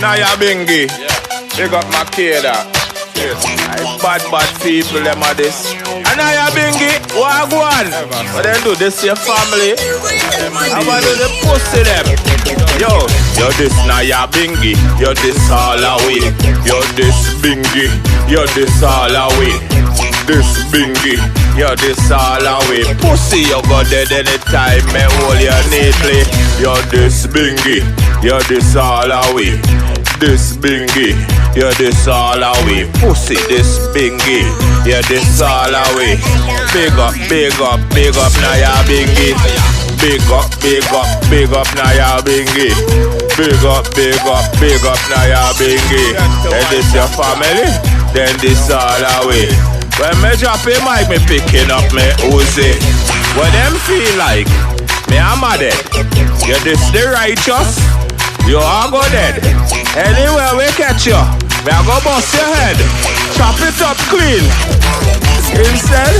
Nyah Binghi. Big up my kid. Bad people, them are this. And Nyah Binghi, what go on? But then do this to your family. How about do the pussy them? Yo, this Nyah Binghi. Yo, this all away. Yo, this Binghi. Yo, this all away. This Binghi. Yo, this all away. Pussy, you go dead anytime. Me hold you neatly. Yo, this Binghi. Yo, this all away. This Binghi, yeah, this all away. Pussy, this Binghi, yeah, this all away. Big up, Nyah Binghi. Big up, Nyah Binghi. Big up, Nyah Binghi. And this your family, then this all away. When me drop a mic, me picking up me Uzi. What them feel like? Me am a dead. Yeah, this the righteous. You are go dead. Anywhere we catch you, we are go bust your head. Chop it up clean. Instead,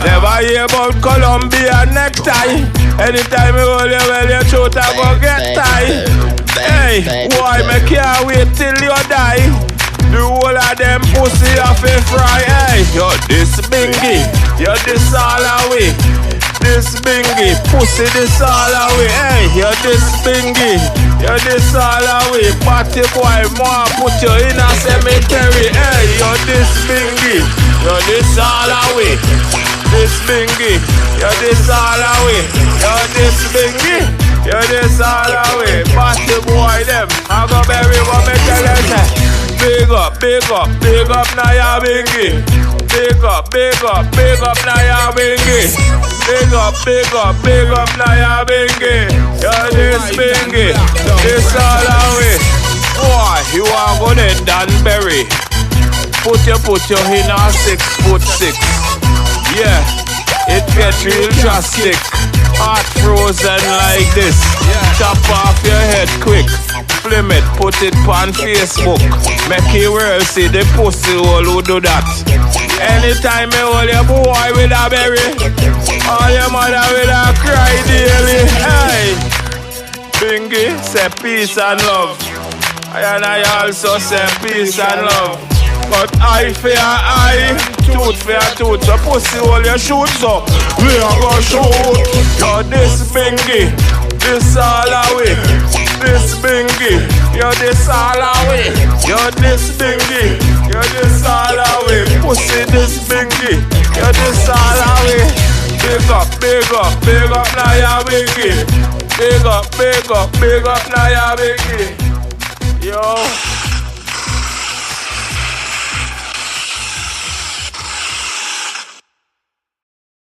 never hear about Columbia necktie. Anytime you hold your well, your throat I go get tight. Hey, boy, me can't wait till you die. The whole of them pussy off a fry. Hey, yo, this Binghi, yo, this all away. This Binghi, pussy this all away. Hey, yo, this Binghi, yo, this all away. Party boy, more put you in a cemetery. Hey, yo, this Binghi, yo, this all away. This Binghi, yo, this all away. Yo, this Binghi, yo, this all away. Party boy, them, I go bury what me tell them. Big up, Nyah Binghi. Big up, Nyah Binghi. Big up, Nyah Binghi. Yo, this Binghi, this all away. Boy, you are gonna Danbury. Put you in a 6'6". Yeah, it gets real drastic. Heart frozen like this. Chop off your head quick. Film it, put it on Facebook. Make the world see the pussy hole who do that. Anytime you hold your boy with a berry, all your mother with a cry daily. Hey, Binghi say peace and love. And I also say peace and love. But eye for eye, tooth for tooth. So pussy hole you shoot, so we are gonna shoot. Yo, this Binghi, this all away. This Binghi, yo, this all away. Yo, this Binghi, yo, this all away. Pussy, this Binghi, yo, this all away. Big up, Nyah Binghi. Big up, Nyah Binghi. Yo.